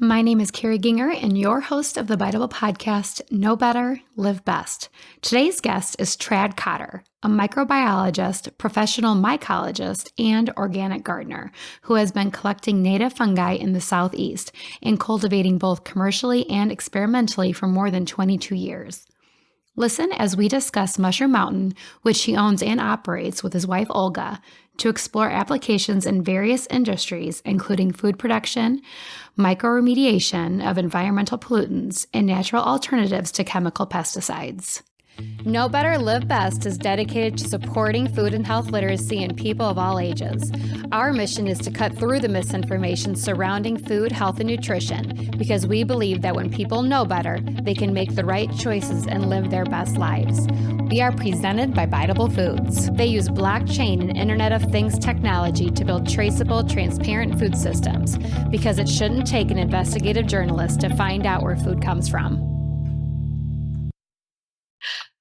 My name is Carrie Ginger and your host of the Bytable Podcast, Know Better, Live Best. Today's guest is Tradd Cotter, a microbiologist, professional mycologist, and organic gardener who has been collecting native fungi in the Southeast and cultivating both commercially and experimentally for more than 22 years. Listen as we discuss Mushroom Mountain, which he owns and operates with his wife Olga, to explore applications in various industries, including food production, mycoremediation of environmental pollutants, and natural alternatives to chemical pesticides. Know Better, Live Best is dedicated to supporting food and health literacy in people of all ages. Our mission is to cut through the misinformation surrounding food, health, and nutrition because we believe that when people know better, they can make the right choices and live their best lives. We are presented by Bytable Foods. They use blockchain and Internet of Things technology to build traceable, transparent food systems because it shouldn't take an investigative journalist to find out where food comes from.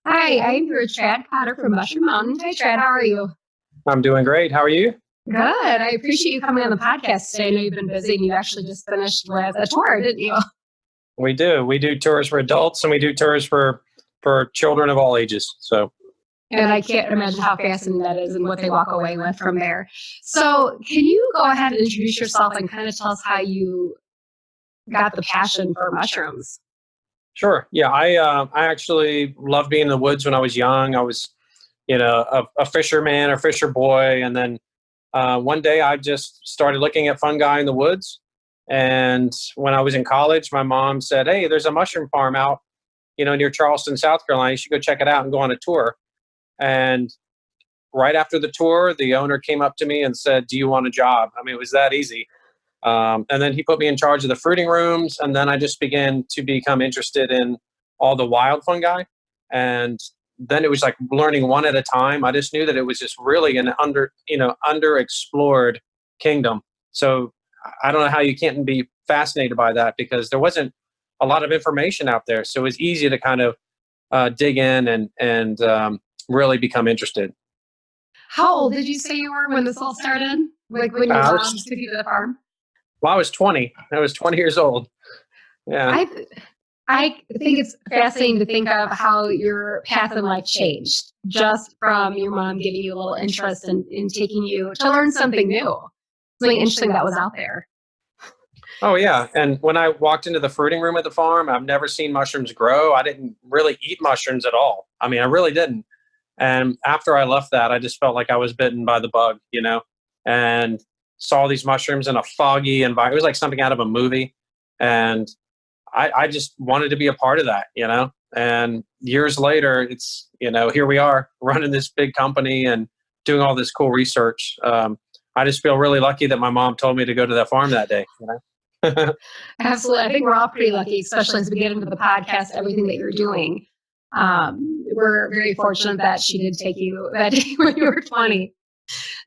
Hi, I'm here with Tradd Cotter from Mushroom Mountain. Hi, Tradd. How are you? I'm doing great. How are you? Good. I appreciate you coming on the podcast today. I know you've been busy and you actually just finished with a tour, didn't you? We do. We do tours for adults and we do tours for children of all ages. And I can't imagine how fascinating that is and what they walk away with from there. So can you go ahead and introduce yourself and kind of tell us how you got the passion for mushrooms? Sure. Yeah, I actually loved being in the woods when I was young. I was, a fisherman or fisher boy. And then one day I just started looking at fungi in the woods. And when I was in college, my mom said, "Hey, there's a mushroom farm out, near Charleston, South Carolina. You should go check it out and go on a tour." And right after the tour, the owner came up to me and said, "Do you want a job?" I mean, it was that easy. And then he put me in charge of the fruiting rooms. And then I just began to become interested in all the wild fungi. And then it was like learning one at a time. I just knew that it was just really an underexplored kingdom. So I don't know how you can't be fascinated by that because there wasn't a lot of information out there. So it was easy to kind of dig in and really become interested. How old did you say you were when this all started? Like when your mom took you to the farm? Well, I was 20. I was 20 years old. Yeah. I think it's fascinating to think of how your path in life changed just from your mom giving you a little interest in taking you to learn something new, something interesting that was out there. Oh, yeah. And when I walked into the fruiting room at the farm, I've never seen mushrooms grow. I didn't really eat mushrooms at all. I mean, I really didn't. And after I left that, I just felt like I was bitten by the bug, and saw these mushrooms in a foggy environment. It was like something out of a movie. And I just wanted to be a part of that, and years later, it's, here we are running this big company and doing all this cool research. I just feel really lucky that my mom told me to go to that farm that day. Absolutely. I think we're all pretty lucky, especially as we get into the podcast, everything that you're doing. We're very fortunate that she did take you that day when you were 20.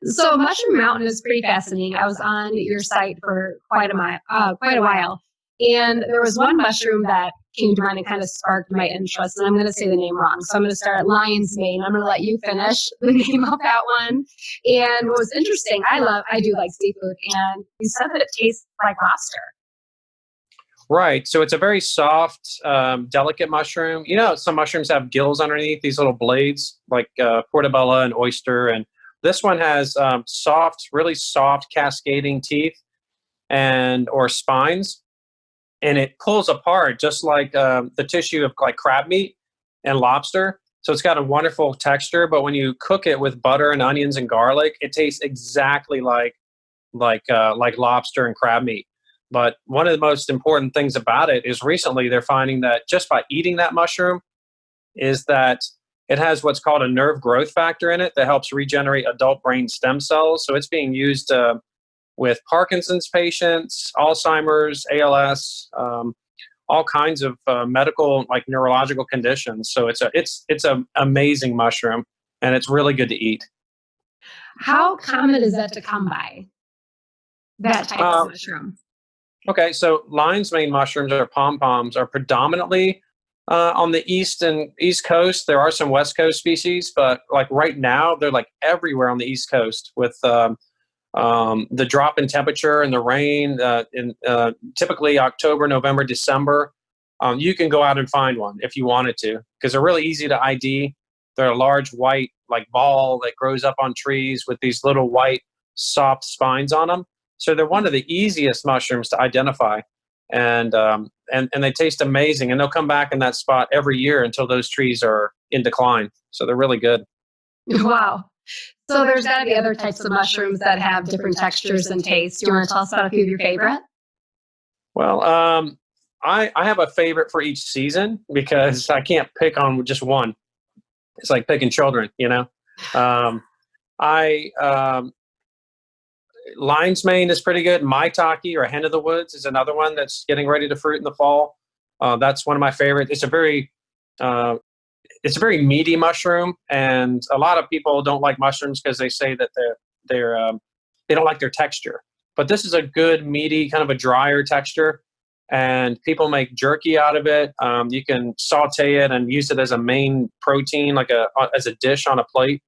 So Mushroom Mountain is pretty fascinating. I was on your site for quite a while. And there was one mushroom that came to mind and kind of sparked my interest. And I'm going to say the name wrong. So I'm going to start at lion's mane. I'm going to let you finish the name of that one. And what was interesting, I do like seafood. And you said that it tastes like lobster. Right. So it's a very soft, delicate mushroom. Some mushrooms have gills underneath, these little blades like portobello and oyster. And this one has really soft cascading teeth or spines. And it pulls apart just like the tissue of like crab meat and lobster. So it's got a wonderful texture. But when you cook it with butter and onions and garlic, it tastes exactly like lobster and crab meat. But one of the most important things about it is recently they're finding that just by eating that mushroom is that it has what's called a nerve growth factor in it that helps regenerate adult brain stem cells. So it's being used with Parkinson's patients, Alzheimer's, ALS, all kinds of medical, like neurological conditions. So it's an amazing mushroom, and it's really good to eat. How common is that to come by? That type of mushroom. Okay, so lion's mane mushrooms or pom-poms are predominantly on the East Coast. There are some West Coast species, but like right now, they're like everywhere on the East Coast with the drop in temperature and the rain in typically October, November, December, you can go out and find one if you wanted to, because they're really easy to ID. They're a large white like ball that grows up on trees with these little white soft spines on them. So they're one of the easiest mushrooms to identify, and they taste amazing. And they'll come back in that spot every year until those trees are in decline. So they're really good. Wow. So there's got to be other types of mushrooms that have different textures and tastes. Do you want to tell us about a few of your favorite? Well, I have a favorite for each season because I can't pick on just one. It's like picking children, you know. Lion's mane is pretty good. Maitake, or hen of the woods, is another one that's getting ready to fruit in the fall. That's one of my favorites. It's a very meaty mushroom, and a lot of people don't like mushrooms because they say that they don't like their texture. But this is a good meaty, kind of a drier texture, and people make jerky out of it. You can saute it and use it as a main protein, like as a dish on a plate.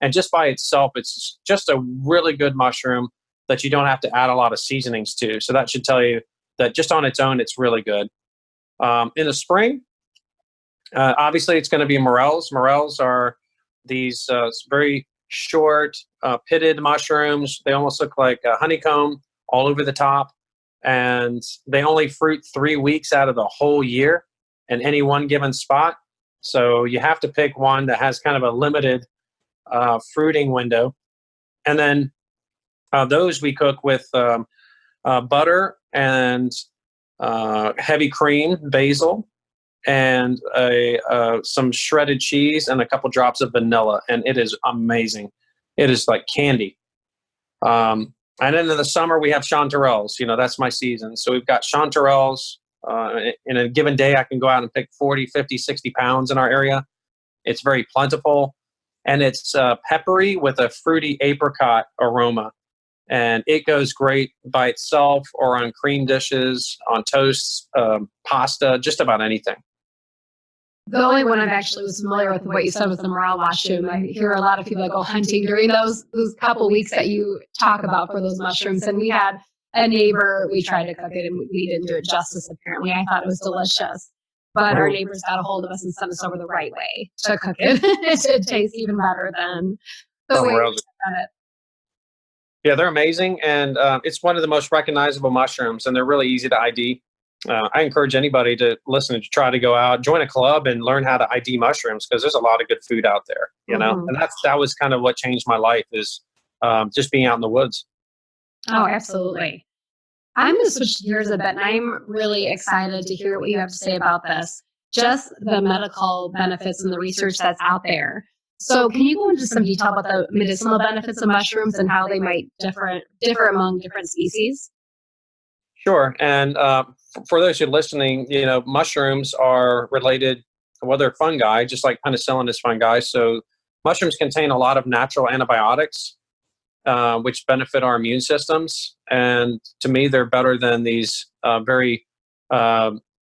And just by itself, it's just a really good mushroom that you don't have to add a lot of seasonings to. So that should tell you that just on its own, it's really good. In the spring, obviously, it's going to be morels. Morels are these very short, pitted mushrooms. They almost look like a honeycomb all over the top. And they only fruit 3 weeks out of the whole year in any one given spot. So you have to pick one that has kind of a limited fruiting window. And then those we cook with butter and heavy cream, basil, and some shredded cheese and a couple drops of vanilla, and it is amazing. It is like candy. And then in the summer we have chanterelles. You know, that's my season. So we've got chanterelles. In a given day, I can go out and pick 40, 50, 60 pounds in our area. It's very plentiful, and it's peppery with a fruity apricot aroma. And it goes great by itself or on cream dishes, on toast, pasta, just about anything. The only one I've actually was familiar with what you said was the morel mushroom. I hear a lot of people that go hunting during those couple weeks that you talk about for those mushrooms. And we had a neighbor, we tried to cook it and we didn't do it justice, apparently. I thought it was delicious. But our neighbors got a hold of us and sent us over the right way to cook it. It tastes even better than the way we done it. Yeah, they're amazing. And it's one of the most recognizable mushrooms, and they're really easy to ID. I encourage anybody to listen to try to go out, join a club, and learn how to ID mushrooms, because there's a lot of good food out there, you know. And that was kind of what changed my life, is just being out in the woods. Oh, absolutely. I'm going to switch gears a bit, and I'm really excited to hear what you have to say about this. Just the medical benefits and the research that's out there. So can you go into some detail about the medicinal benefits of mushrooms and how they might differ among different species? Sure. And for those who are listening, you know, mushrooms are related, well, they're fungi, just like penicillin is fungi. So mushrooms contain a lot of natural antibiotics, which benefit our immune systems. And to me, they're better than these very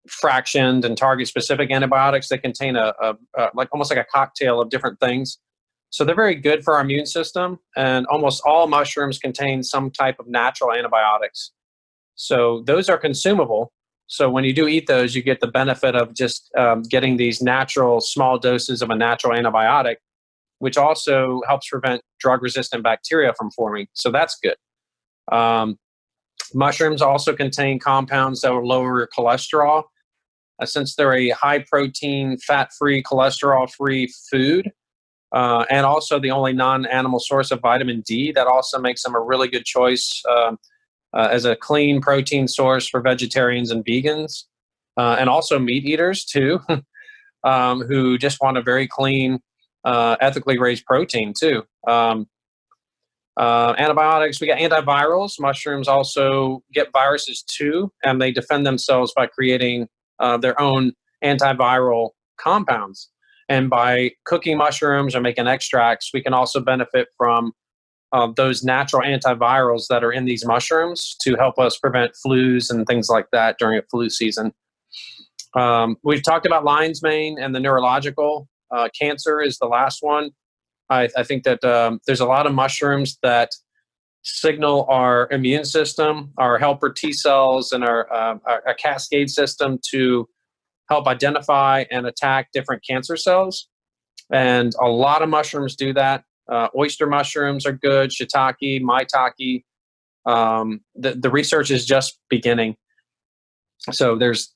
fractioned and target-specific antibiotics that contain almost like a cocktail of different things. So they're very good for our immune system. And almost all mushrooms contain some type of natural antibiotics. So those are consumable. So when you do eat those, you get the benefit of just getting these natural small doses of a natural antibiotic, which also helps prevent drug-resistant bacteria from forming. So that's good. Mushrooms also contain compounds that will lower your cholesterol. Since they're a high-protein, fat-free, cholesterol-free food, and also the only non-animal source of vitamin D, that also makes them a really good choice as a clean protein source for vegetarians and vegans, and also meat eaters too, who just want a very clean, ethically raised protein too. Antibiotics, we got antivirals. Mushrooms also get viruses too, and they defend themselves by creating their own antiviral compounds. And by cooking mushrooms or making extracts, we can also benefit from those natural antivirals that are in these mushrooms to help us prevent flus and things like that during a flu season. We've talked about lion's mane and the neurological. Cancer is the last one. I think that there's a lot of mushrooms that signal our immune system, our helper T cells, and our cascade system to help identify and attack different cancer cells. And a lot of mushrooms do that. Oyster mushrooms are good, shiitake, maitake. The research is just beginning. So there's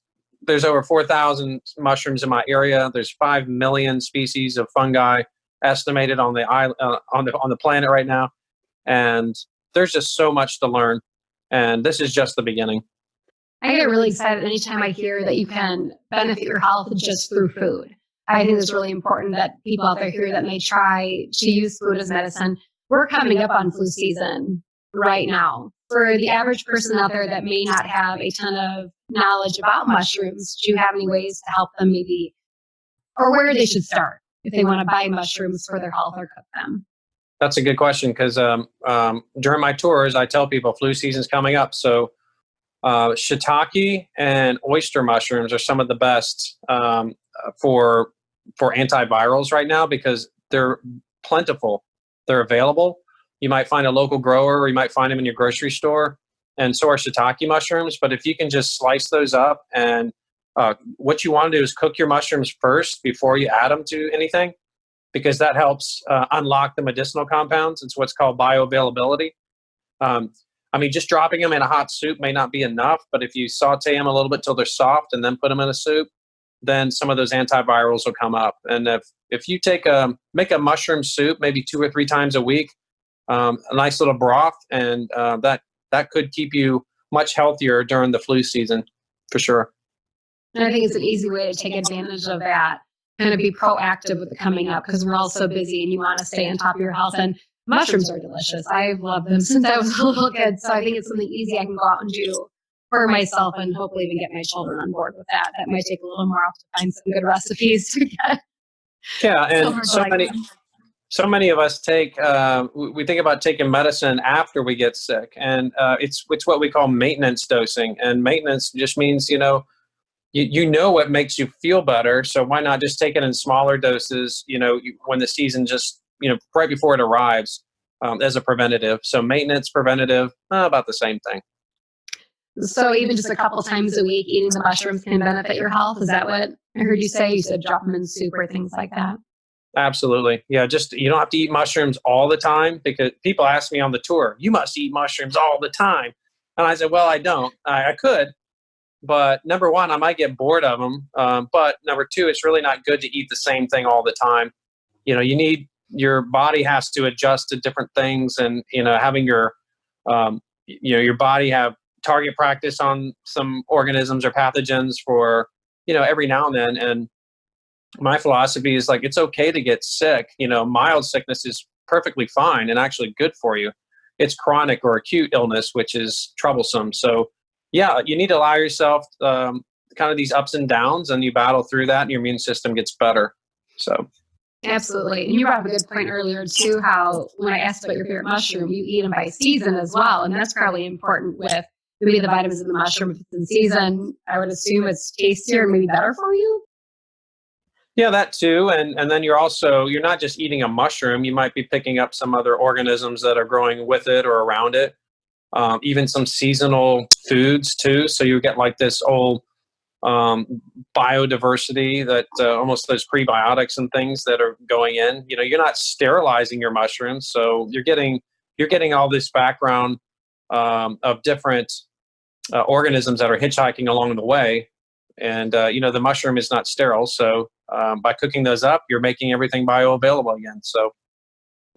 over 4,000 mushrooms in my area. There's 5 million species of fungi estimated on the on the planet right now, and there's just so much to learn. And this is just the beginning. I get really excited anytime I hear that you can benefit your health just through food. I think it's really important that people out there hear that may try to use food as medicine. We're coming up on flu season right now. For the average person out there that may not have a ton of knowledge about mushrooms, do you have any ways to help them maybe, or where they should start if they want to buy mushrooms for their health or cook them? That's a good question, because during my tours, I tell people flu season's coming up. So shiitake and oyster mushrooms are some of the best for antivirals right now, because they're plentiful. They're available. You might find a local grower, or you might find them in your grocery store. And so are shiitake mushrooms. But if you can just slice those up, and what you want to do is cook your mushrooms first before you add them to anything, because that helps unlock the medicinal compounds. It's what's called bioavailability. I mean, just dropping them in a hot soup may not be enough, but if you saute them a little bit till they're soft and then put them in a soup, then some of those antivirals will come up. And if you make a mushroom soup maybe 2 or 3 times a week, a nice little broth, and that could keep you much healthier during the flu season, for sure. And I think it's an easy way to take advantage of that, kind of be proactive with the coming up, because we're all so busy and you want to stay on top of your health. And mushrooms are delicious. I've loved them since I was a little kid. So I think it's something easy I can go out and do for myself, and hopefully even get my children on board with that. That might take a little more off to find some good recipes to get. Yeah, and so many of us we think about taking medicine after we get sick, and it's what we call maintenance dosing. And maintenance just means, you know what makes you feel better, so why not just take it in smaller doses, when the season just, right before it arrives, as a preventative. So maintenance, preventative, about the same thing. So even just a couple times a week, eating the mushrooms can benefit your health. Is that what I heard you say? You said drop them in soup or things like that. Absolutely. Yeah. Just, you don't have to eat mushrooms all the time, because people ask me on the tour, you must eat mushrooms all the time. And I said, well, I don't. I could, but number one, I might get bored of them. But number two, it's really not good to eat the same thing all the time. Your body has to adjust to different things, and, having your body have target practice on some organisms or pathogens for, every now and then. And my philosophy is, like, it's okay to get sick. Mild sickness is perfectly fine and actually good for you. It's chronic or acute illness, which is troublesome. So yeah, you need to allow yourself kind of these ups and downs, and you battle through that, and your immune system gets better. So absolutely. And you brought up a good point earlier too, how when I asked about your favorite mushroom, you eat them by season as well. And that's probably important with maybe the vitamins in the mushroom. If it's in season, I would assume it's tastier and maybe better for you. Yeah, that too. And then you're not just eating a mushroom. You might be picking up some other organisms that are growing with it or around it. Even some seasonal foods too. So you get like this old biodiversity, that almost those prebiotics and things that are going in. You're not sterilizing your mushrooms, so you're getting all this background of different organisms that are hitchhiking along the way. And the mushroom is not sterile, so by cooking those up, you're making everything bioavailable again. So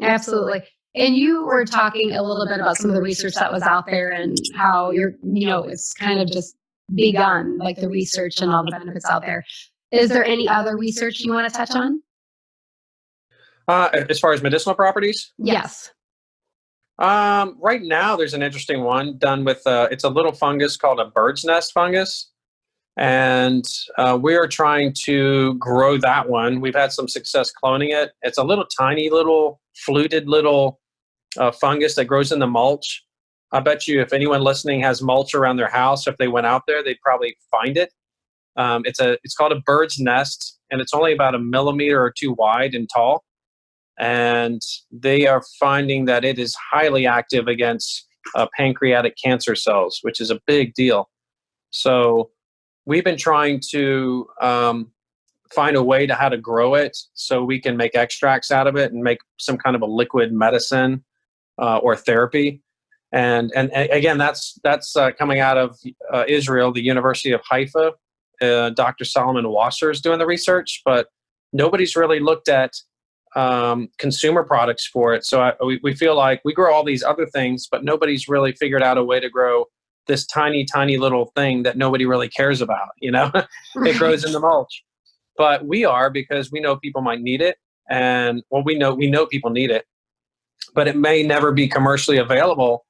absolutely. And you were talking a little bit about some of the research that was out there, and how it's kind of just begun, like the research and all the benefits out there. Is there any other research you want to touch on? As far as medicinal properties? Yes. Right now, there's an interesting one done with, it's a little fungus called a bird's nest fungus. And we are trying to grow that one. We've had some success cloning it. It's a little tiny little fluted little fungus that grows in the mulch. I bet you if anyone listening has mulch around their house, if they went out there, they'd probably find it. It's called a bird's nest, and it's only about 1 millimeter or 2 wide and tall. and they are finding that it is highly active against pancreatic cancer cells, which is a big deal. So we've been trying to find a way to how to grow it so we can make extracts out of it and make some kind of a liquid medicine or therapy. And again, that's coming out of Israel, the University of Haifa. Dr. Solomon Wasser is doing the research, but nobody's really looked at consumer products for it. So we feel like we grow all these other things, but nobody's really figured out a way to grow this tiny, tiny little thing that nobody really cares about. It grows in the mulch. But we are, because we know people might need it, and we know people need it, but it may never be commercially available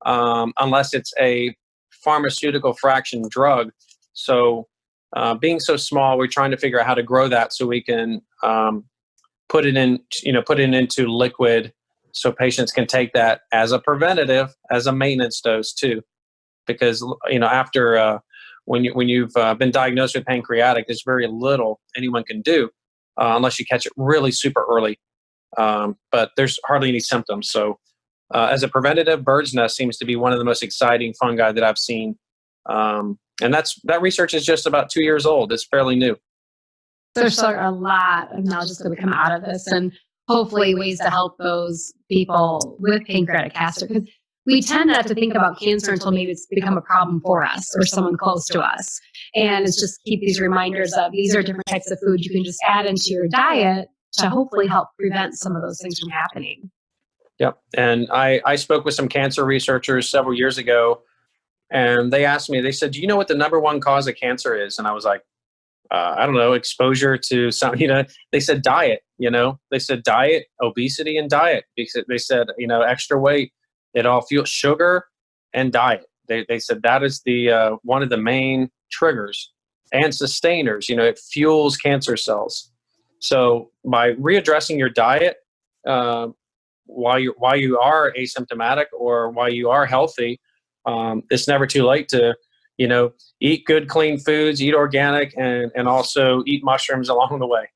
unless it's a pharmaceutical fraction drug. So being so small, we're trying to figure out how to grow that so we can put it into liquid, so patients can take that as a preventative, as a maintenance dose too, because after when you've been diagnosed with pancreatic, there's very little anyone can do unless you catch it really super early. But there's hardly any symptoms. So as a preventative, bird's nest seems to be one of the most exciting fungi that I've seen. And that research is just about 2 years old. It's fairly new. There's a lot of knowledge that's going to come out of this, and hopefully ways to help those people with pancreatic cancer. Because we tend not to think about cancer until maybe it's become a problem for us or someone close to us. And it's just keep these reminders of these are different types of food you can just add into your diet to hopefully help prevent some of those things from happening. Yep. And I spoke with some cancer researchers several years ago, and they asked me, they said, do you know what the number one cause of cancer is? And I was like, I don't know, exposure to some, they said diet, they said diet, obesity and diet, because they said, extra weight, it all fuels sugar and diet. They said that is the one of the main triggers and sustainers. It fuels cancer cells. So by readdressing your diet while you are asymptomatic or while you are healthy, it's never too late to eat good, clean foods, eat organic, and also eat mushrooms along the way.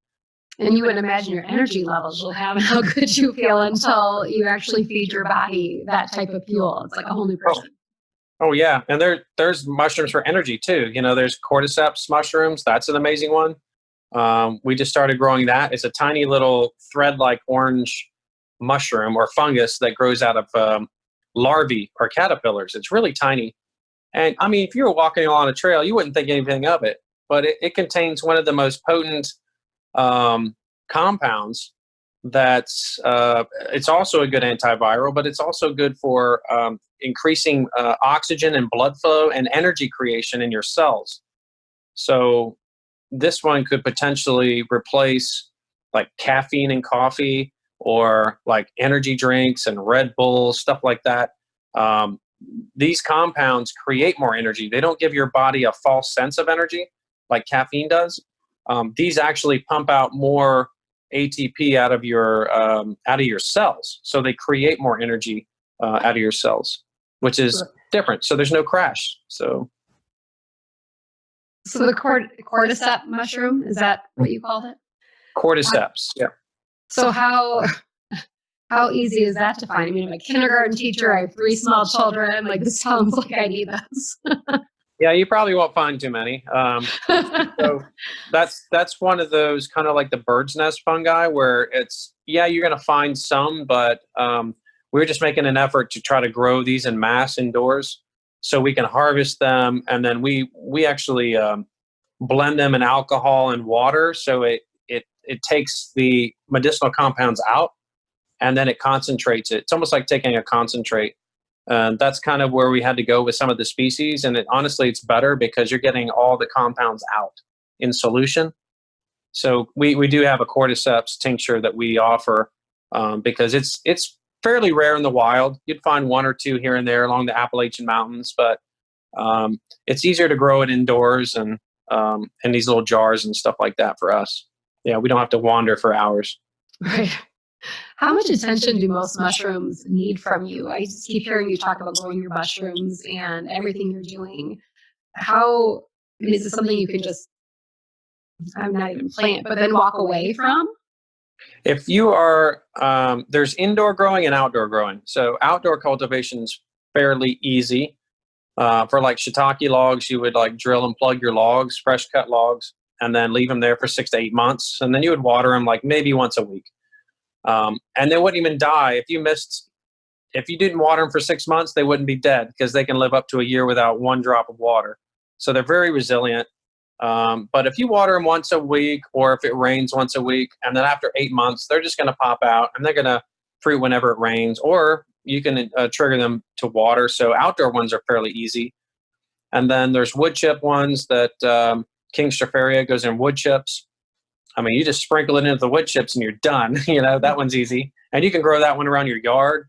And you wouldn't imagine your energy levels you'll have and how good you feel until you actually feed your body that type of fuel. It's like a whole new person. Oh yeah. And there's mushrooms for energy too. There's cordyceps mushrooms. That's an amazing one. We just started growing that. It's a tiny little thread-like orange mushroom or fungus that grows out of larvae or caterpillars. It's really tiny. And I mean, if you were walking along a trail, you wouldn't think anything of it, but it contains one of the most potent compounds. That's it's also a good antiviral, but it's also good for increasing oxygen and blood flow and energy creation in your cells. So this one could potentially replace like caffeine in coffee or like energy drinks and Red Bull, stuff like that. These compounds create more energy. They don't give your body a false sense of energy like caffeine does. These actually pump out more ATP out of your cells. So they create more energy out of your cells, which is different. So there's no crash. So the cordyceps mushroom, is that what you called it? Cordyceps, yeah. So how easy is that to find? I mean, I'm a kindergarten teacher. I have 3 small children. Like, this sounds like I need this. Yeah, you probably won't find too many. So that's one of those kind of like the bird's nest fungi where you're going to find some, but we're just making an effort to try to grow these in mass indoors so we can harvest them. And then we actually blend them in alcohol and water. So it takes the medicinal compounds out and then it concentrates it. It's almost like taking a concentrate. That's kind of where we had to go with some of the species. And honestly, it's better because you're getting all the compounds out in solution. So we do have a cordyceps tincture that we offer because it's fairly rare in the wild. You'd find 1 or 2 here and there along the Appalachian Mountains, but it's easier to grow it indoors and in these little jars and stuff like that for us. Yeah, we don't have to wander for hours. Right. How much attention do most mushrooms need from you? I just keep hearing you talk about growing your mushrooms and everything you're doing. Is this something you can just, I'm not even plant, but then walk away from? If you are, there's indoor growing and outdoor growing. So outdoor cultivation is fairly easy. For like shiitake logs, you would like drill and plug your logs, fresh cut logs, and then leave them there for 6 to 8 months. And then you would water them like maybe once a week. And they wouldn't even die. If you didn't water them for 6 months, they wouldn't be dead because they can live up to a year without one drop of water. So they're very resilient. But if you water them once a week, or if it rains once a week, and then after 8 months, they're just going to pop out and they're going to fruit whenever it rains, or you can trigger them to water. So outdoor ones are fairly easy. And then there's wood chip ones that King Stropharia goes in wood chips. I mean, you just sprinkle it into the wood chips and you're done. That one's easy. And you can grow that one around your yard.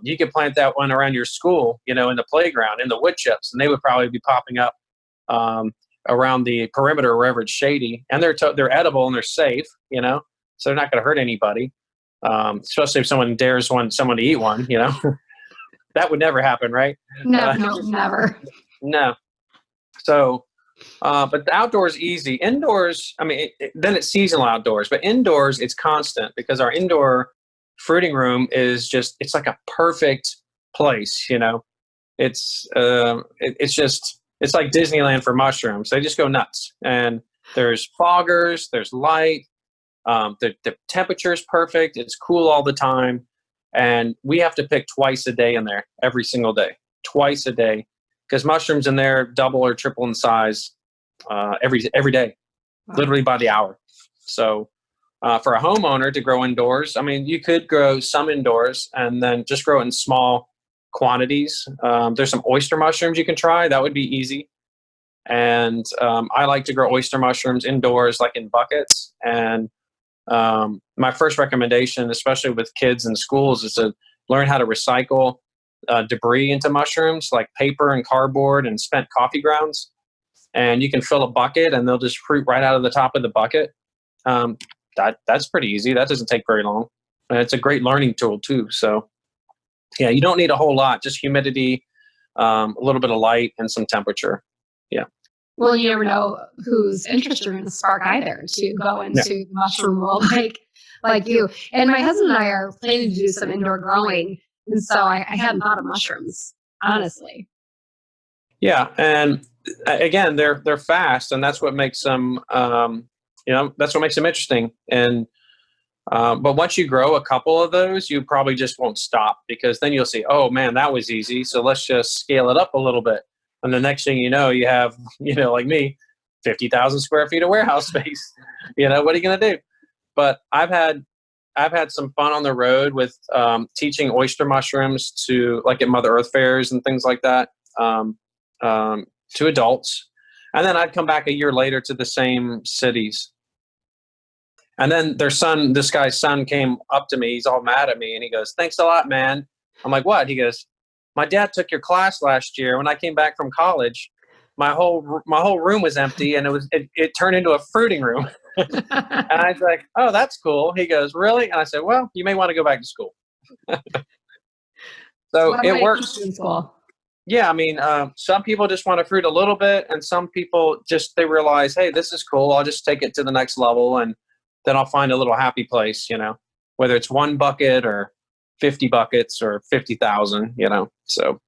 You could plant that one around your school, in the playground, in the wood chips, and they would probably be popping up around the perimeter wherever it's shady. And they're edible and they're safe, so they're not going to hurt anybody. Especially if someone dares someone to eat one, that would never happen, right? No, never. No. So, but the outdoors easy. Indoors, I mean, then it's seasonal outdoors, but indoors it's constant because our indoor fruiting room is it's like a perfect place. It's like Disneyland for mushrooms. They just go nuts, and there's foggers, there's light. The temperature is perfect. It's cool all the time. And we have to pick twice a day in there, every single day, twice a day, because mushrooms in there double or triple in size every day, wow. Literally by the hour. So for a homeowner to grow indoors, I mean, you could grow some indoors and then just grow it in small quantities. There's some oyster mushrooms you can try. That would be easy. And I like to grow oyster mushrooms indoors, like in buckets. And my first recommendation, especially with kids in schools, is to learn how to recycle debris into mushrooms, like paper and cardboard and spent coffee grounds. And you can fill a bucket and they'll just fruit right out of the top of the bucket. That's pretty easy. That doesn't take very long. And it's a great learning tool too. So yeah, you don't need a whole lot, just humidity, a little bit of light, and some temperature. Yeah. Well, you never know whose interest you're going to spark either to go into the mushroom world like you. And my husband and I are planning to do some indoor growing. And so I hadn't thought of mushrooms, honestly. Yeah. And again, they're fast, and that's what makes them, that's what makes them interesting. And, but once you grow a couple of those, you probably just won't stop, because then you'll see, oh man, that was easy. So let's just scale it up a little bit. And the next thing you know, you have, like me, 50,000 square feet of warehouse space. What are you going to do? But I've had some fun on the road with teaching oyster mushrooms to, like, at Mother Earth fairs and things like that, to adults. And then I'd come back a year later to the same cities. And then this guy's son came up to me. He's all mad at me, and he goes, "Thanks a lot, man." I'm like, "What?" He goes, "My dad took your class last year. When I came back from college, my whole room was empty, and it turned into a fruiting room." And I was like, "Oh, that's cool." He goes, "Really?" And I said, "Well, you may want to go back to school." So it works. Yeah, I mean, some people just want to fruit a little bit, and some people they realize, hey, this is cool. I'll just take it to the next level, and then I'll find a little happy place, whether it's 1 bucket or 50 buckets or 50,000, so.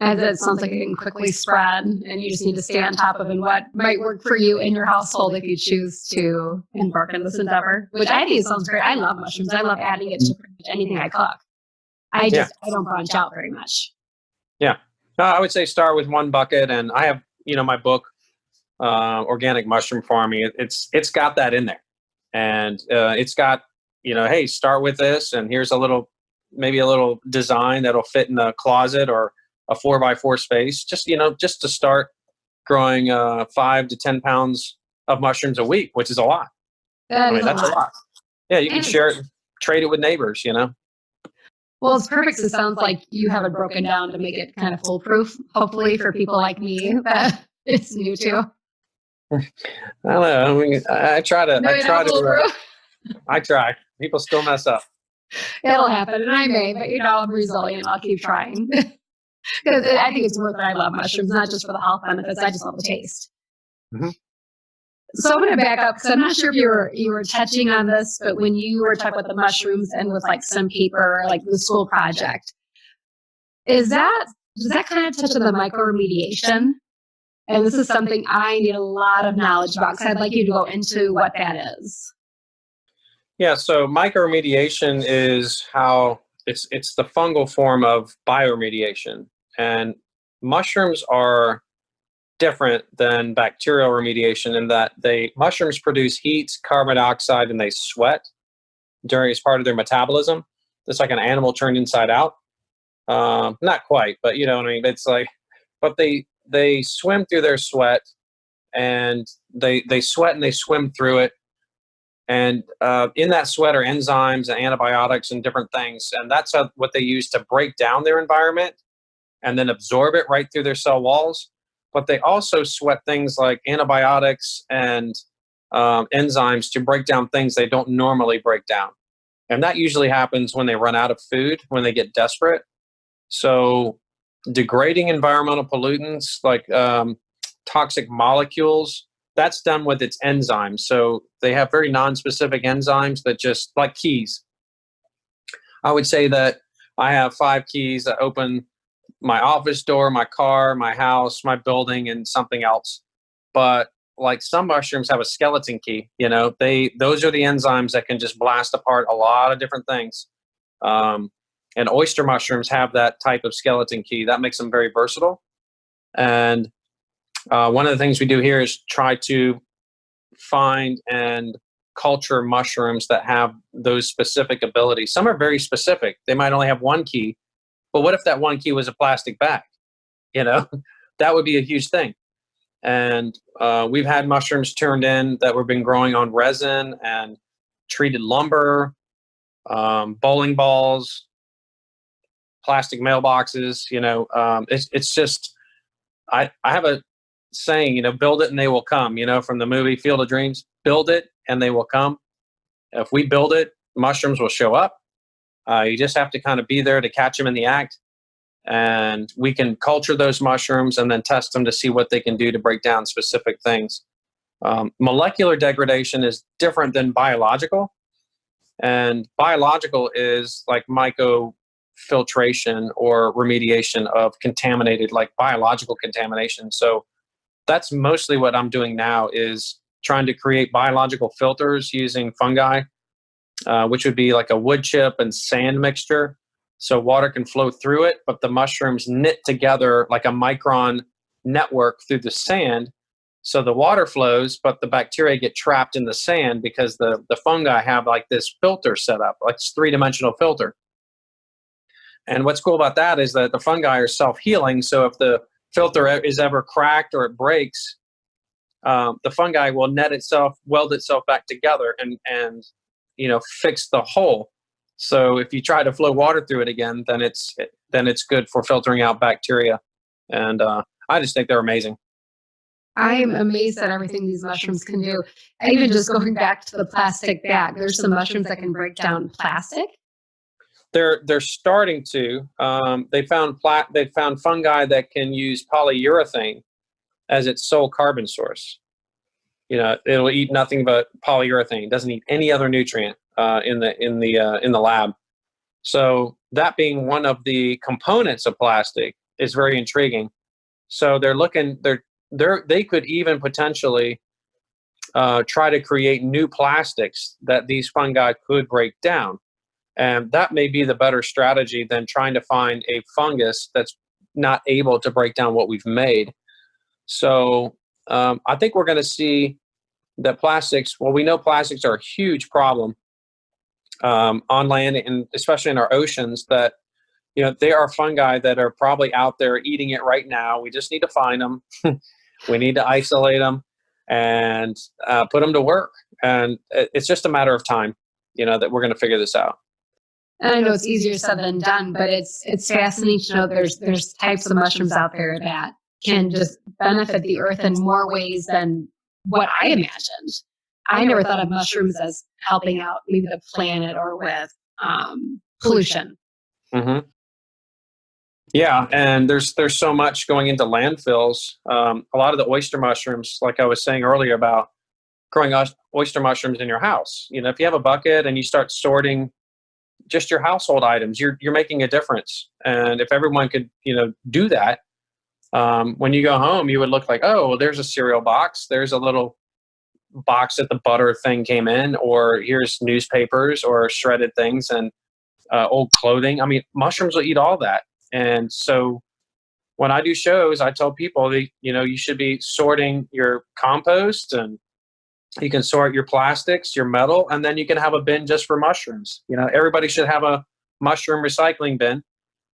And that sounds like it can quickly spread, and you just need to stay on top of what might work for you in your household if you choose to embark on this endeavor, which I think sounds great. I love mushrooms. I love adding it to pretty much anything I cook. I don't branch out very much. Yeah. I would say start with 1 bucket, and I have, my book, Organic Mushroom Farming. It's got that in there, and it's got, hey, start with this, and here's maybe a little design that'll fit in the closet or a 4x4 space, just to start growing 5 to 10 pounds of mushrooms a week, which is a lot. That's a lot. Yeah, you can share it, trade it with neighbors, Well, it's perfect. It sounds like you have it broken down to make it kind of foolproof, hopefully, for people like me that it's new to. I don't know. I mean, I try. People still mess up. It'll happen, and I may, but I'm resilient. I'll keep trying. Because I think it's worth it. I love mushrooms, not just for the health benefits. I just love the taste. Mm-hmm. So I'm going to back up because I'm not sure if you were touching on this, but when you were talking about the mushrooms and with like some paper, like the school project, does that kind of touch on the mycoremediation? And this is something I need a lot of knowledge about because I'd like you to go into what that is. Yeah, so mycoremediation is how it's the fungal form of bioremediation. And mushrooms are different than bacterial remediation in that mushrooms produce heat, carbon dioxide, and they sweat as part of their metabolism. It's like an animal turned inside out. Not quite, but you know what I mean. It's like, but they swim through their sweat, and they sweat and they swim through it. And in that sweat are enzymes and antibiotics and different things, and that's what they use to break down their environment and then absorb it right through their cell walls. But they also sweat things like antibiotics and enzymes to break down things they don't normally break down. And that usually happens when they run out of food, when they get desperate. So degrading environmental pollutants like toxic molecules, that's done with its enzymes. So they have very non-specific enzymes that just, like keys. I would say that I have 5 keys that open my office door, my car, my house, my building, and something else. But like some mushrooms have a skeleton key, those are the enzymes that can just blast apart a lot of different things. And oyster mushrooms have that type of skeleton key that makes them very versatile. And one of the things we do here is try to find and culture mushrooms that have those specific abilities. Some are very specific. They might only have 1 key, but what if that 1 key was a plastic bag? That would be a huge thing. And we've had mushrooms turned in that we've been growing on resin and treated lumber, bowling balls, plastic mailboxes. It's just, I have a saying, build it and they will come, from the movie Field of Dreams. Build it and they will come. If we build it, mushrooms will show up. You just have to kind of be there to catch them in the act. And we can culture those mushrooms and then test them to see what they can do to break down specific things. Molecular degradation is different than biological. And biological is like mycofiltration or remediation of contaminated, like biological contamination. So that's mostly what I'm doing now, is trying to create biological filters using fungi, which would be like a wood chip and sand mixture. So water can flow through it, but the mushrooms knit together like a micron network through the sand. So the water flows, but the bacteria get trapped in the sand because the fungi have like this filter set up, like this 3-dimensional filter. And what's cool about that is that the fungi are self-healing. So if the filter is ever cracked or it breaks, the fungi will weld itself back together and fix the hole. So if you try to flow water through it again, then it's good for filtering out bacteria. And I just think they're amazing. I'm amazed at everything these mushrooms can do. Even just going back to the plastic bag, there's some mushrooms that can break down plastic. They're starting to. They found fungi that can use polyurethane as its sole carbon source. It'll eat nothing but polyurethane. It doesn't eat any other nutrient in the lab. So that being one of the components of plastic is very intriguing. So they could even potentially try to create new plastics that these fungi could break down. And that may be the better strategy than trying to find a fungus that's not able to break down what we've made. So I think we're going to see that plastics, we know plastics are a huge problem on land and especially in our oceans, that there are fungi that are probably out there eating it right now. We just need to find them. We need to isolate them and put them to work. And it's just a matter of time, that we're going to figure this out. And I know it's easier said than done, but it's fascinating to know there's types of mushrooms out there that can just benefit the earth in more ways than what I imagined. I never thought of mushrooms as helping out maybe the planet or with pollution. Mm-hmm. Yeah, and there's so much going into landfills. A lot of the oyster mushrooms, like I was saying earlier about growing oyster mushrooms in your house. If you have a bucket and you start sorting just your household items, you're making a difference. And if everyone could, do that, when you go home, you would look like, oh, well, there's a cereal box. There's a little box that the butter thing came in, or here's newspapers or shredded things and old clothing. I mean, mushrooms will eat all that. And so when I do shows, I tell people that, you should be sorting your compost, and you can sort your plastics, your metal, and then you can have a bin just for mushrooms. Everybody should have a mushroom recycling bin,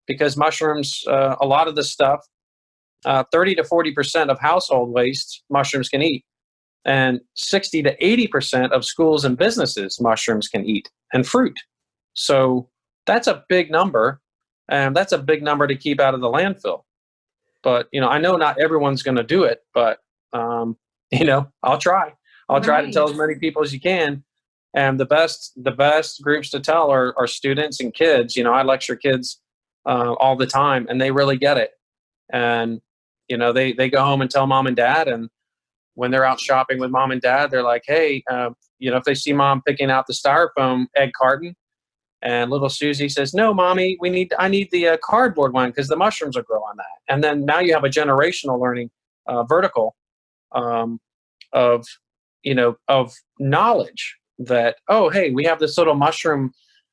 because mushrooms, a lot of the stuff, 30 to 40% of household waste mushrooms can eat. And 60 to 80% of schools and businesses mushrooms can eat, and fruit. So that's a big number, and that's a big number to keep out of the landfill. But, I know not everyone's going to do it, but, I'll try. I'll try to tell as many people as you can. And the best groups to tell are students and kids. I lecture kids all the time, and they really get it. And, they go home and tell mom and dad. And when they're out shopping with mom and dad, they're like, hey, if they see mom picking out the styrofoam egg carton, and little Susie says, no, mommy, I need the cardboard one, because the mushrooms will grow on that. And then now you have a generational learning vertical of knowledge that, oh, hey, we have this little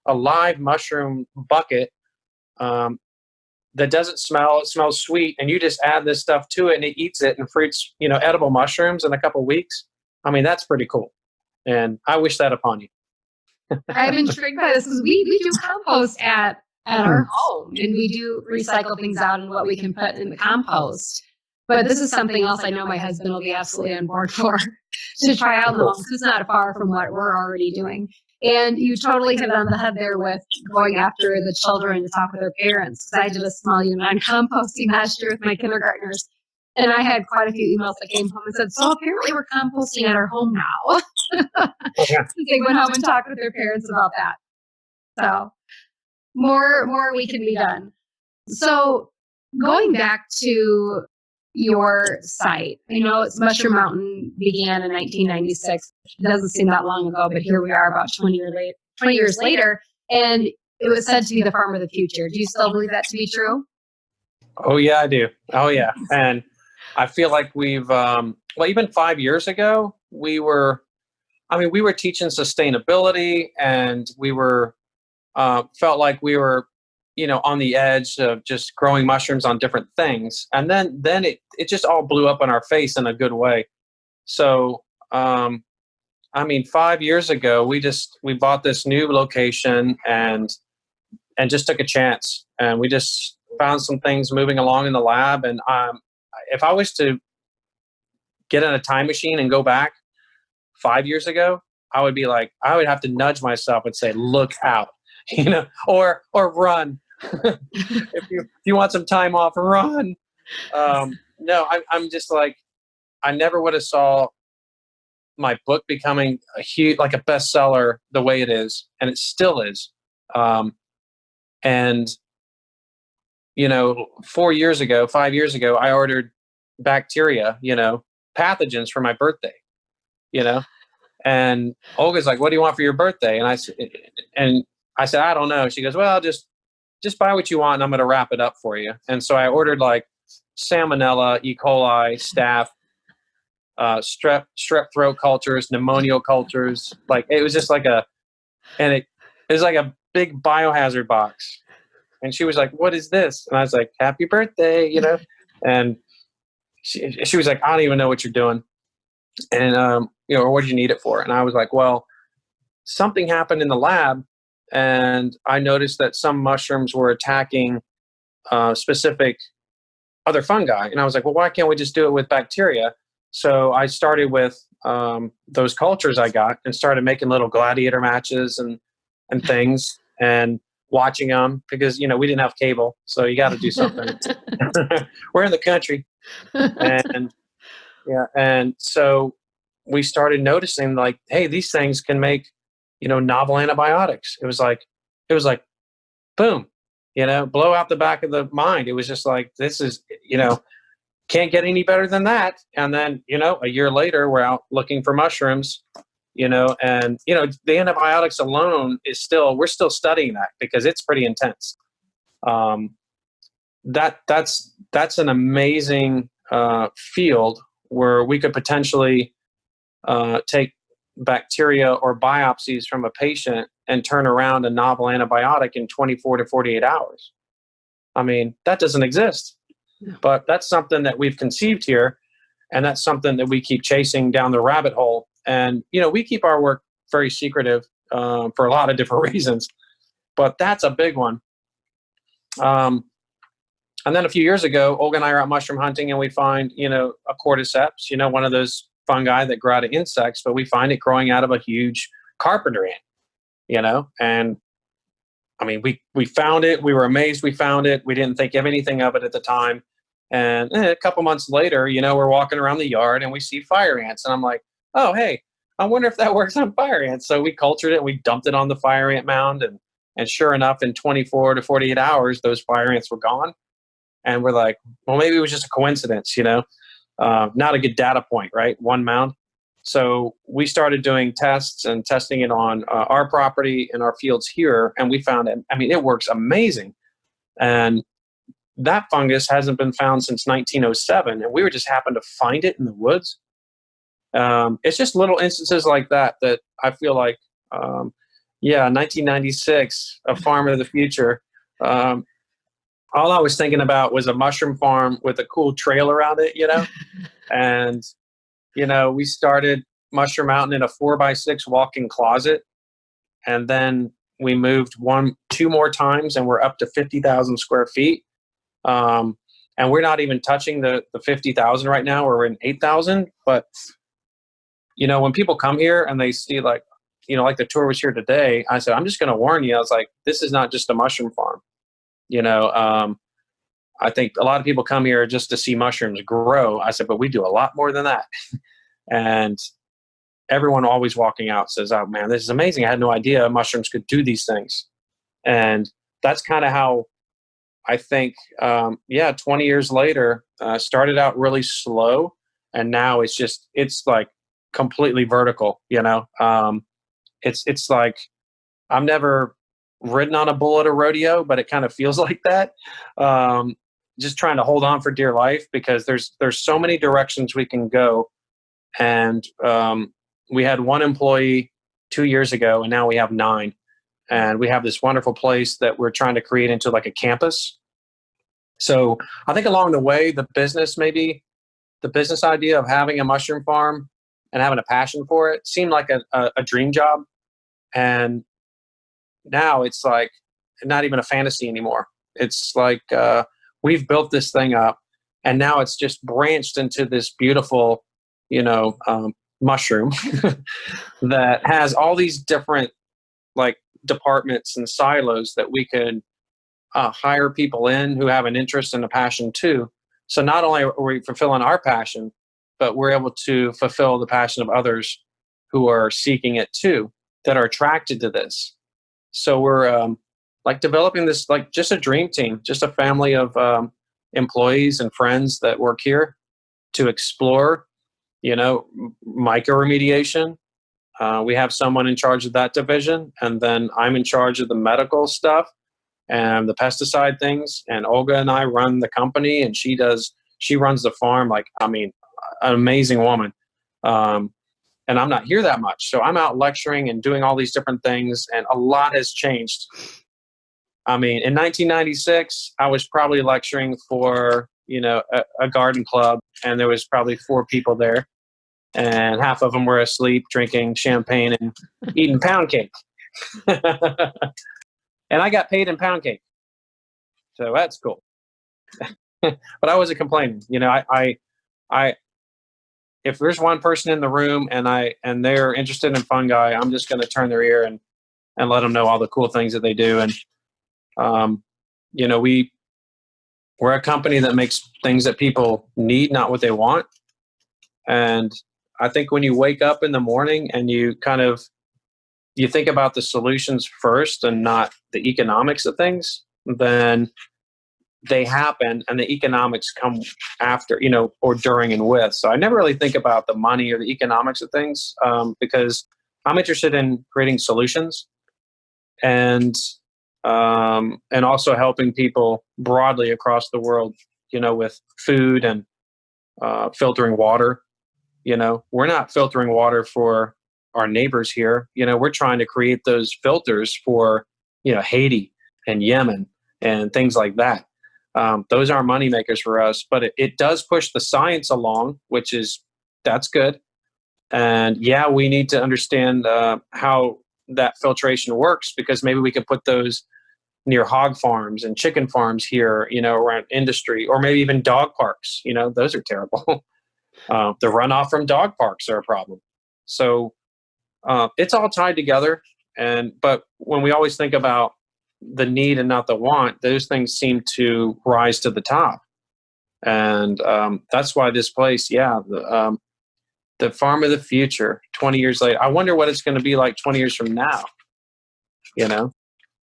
a live mushroom bucket that doesn't smell. It smells sweet. And you just add this stuff to it and it eats it and fruits, edible mushrooms in a couple of weeks. I mean, that's pretty cool. And I wish that upon you. I'm intrigued by this because we do compost at our home, and we do recycle things out and what we can put in the compost. But this is something else I know my husband will be absolutely on board for, to try out in the home. It's not far from what we're already doing. And you totally hit it on the head there with going after the children to talk with their parents. Because I did a small unit on composting last year with my kindergartners. And I had quite a few emails that came home and said, so apparently we're composting at our home now. They went home and talked with their parents about that. So more we can be done. So going back to your site, I know it's Mushroom Mountain began in 1996. It doesn't seem that long ago, but here we are about 20 years later, and it was said to be the farm of the future. Do you still believe that to be true? Oh, yeah, I do. Oh, yeah. And I feel like we've, even 5 years ago, we were teaching sustainability, and we were, felt like we were, on the edge of just growing mushrooms on different things. And then it just all blew up in our face in a good way. So, 5 years ago, we bought this new location and just took a chance, and we just found some things moving along in the lab. And, if I was to get in a time machine and go back 5 years ago, I would have to nudge myself and say, look out, or run. If you want some time off, run. No, I'm just like, I never would have saw my book becoming a huge, like a bestseller the way it is. And it still is. And 5 years ago, I ordered bacteria, pathogens for my birthday, and Olga's like, what do you want for your birthday? And I said, I don't know. She goes, well, just buy what you want and I'm going to wrap it up for you. And so I ordered like salmonella, E. coli, staph, strep throat cultures, pneumonial cultures. Like it was just like it was like a big biohazard box. And she was like, what is this? And I was like, happy birthday, and she was like, I don't even know what you're doing. And, or what do you need it for? And I was like, well, something happened in the lab and I noticed that some mushrooms were attacking specific other fungi. And I was like, well, why can't we just do it with bacteria? So I started with those cultures I got and started making little gladiator matches and things and watching them because, we didn't have cable. So you got to do something. We're in the country. And so we started noticing like, hey, these things can make, novel antibiotics. It was like, boom, blow out the back of the mind. It was just like, this is, can't get any better than that. And then, a year later, we're out looking for mushrooms, and, the antibiotics alone we're still studying that because it's pretty intense. That's an amazing field where we could potentially take bacteria or biopsies from a patient and turn around a novel antibiotic in 24 to 48 hours. I mean, that doesn't exist. No. But that's something that we've conceived here, and that's something that we keep chasing down the rabbit hole. And, we keep our work very secretive for a lot of different reasons, but that's a big one. And then a few years ago, Olga and I are out mushroom hunting, and we find, a cordyceps, one of those fungi that grow out of insects, but we find it growing out of a huge carpenter ant, and I mean, we found it. We were amazed we found it. We didn't think of anything of it at the time. And a couple months later, we're walking around the yard and we see fire ants. And I'm like, oh, hey, I wonder if that works on fire ants. So we cultured it and we dumped it on the fire ant mound. And sure enough, in 24 to 48 hours, those fire ants were gone. And we're like, well, maybe it was just a coincidence, not a good data point, right? One mound. So we started doing tests and testing it on our property and our fields here. And we found it, it works amazing. And that fungus hasn't been found since 1907. And we were just happened to find it in the woods. It's just little instances like that I feel like, 1996, a farm of the future. All I was thinking about was a mushroom farm with a cool trail around it, and, we started Mushroom Mountain in a 4x6 walk-in closet. And then we moved 2 more times and we're up to 50,000 square feet. And we're not even touching the 50,000 right now. We're in 8,000. But, when people come here and they see like the tour was here today, I said, I'm just going to warn you. I was like, this is not just a mushroom farm. I think a lot of people come here just to see mushrooms grow. I said, but we do a lot more than that. And everyone always walking out says, oh man, this is amazing. I had no idea mushrooms could do these things. And that's kind of how I think, 20 years later, started out really slow. And now it's like completely vertical, it's like, I've never ridden on a bull at a rodeo, but it kind of feels like that. Just trying to hold on for dear life because there's so many directions we can go. And we had 1 employee 2 years ago, and now we have 9. And we have this wonderful place that we're trying to create into like a campus. So I think along the way, the business idea of having a mushroom farm and having a passion for it seemed like a dream job. And now it's like not even a fantasy anymore. It's like we've built this thing up, and now it's just branched into this beautiful, mushroom that has all these different like departments and silos that we could hire people in who have an interest and a passion too. So not only are we fulfilling our passion, but we're able to fulfill the passion of others who are seeking it too, that are attracted to this. So we're like developing this, like just a dream team, just a family of employees and friends that work here to explore, mycoremediation. We have someone in charge of that division, and then I'm in charge of the medical stuff and the pesticide things. And Olga and I run the company, and she runs the farm. Like, an amazing woman. And I'm not here that much. So I'm out lecturing and doing all these different things, and a lot has changed. In 1996, I was probably lecturing for, a garden club, and there was probably 4 people there, and half of them were asleep, drinking champagne and eating pound cake. And I got paid in pound cake. So that's cool. But I wasn't complaining. I if there's one person in the room and they're interested in fungi, I'm just going to turn their ear and let them know all the cool things that they do. And, we're a company that makes things that people need, not what they want. And I think when you wake up in the morning and you think about the solutions first and not the economics of things, then they happen and the economics come after, or during and with. So I never really think about the money or the economics of things, because I'm interested in creating solutions and also helping people broadly across the world, with food and filtering water. We're not filtering water for our neighbors here. We're trying to create those filters for, Haiti and Yemen and things like that. Those aren't money makers for us, but it does push the science along, that's good. And yeah, we need to understand how that filtration works, because maybe we can put those near hog farms and chicken farms here, around industry, or maybe even dog parks. Those are terrible. The runoff from dog parks are a problem. So it's all tied together. But when we always think about the need and not the want, those things seem to rise to the top. And that's why this place, the farm of the future, 20 years later, I wonder what it's going to be like 20 years from now.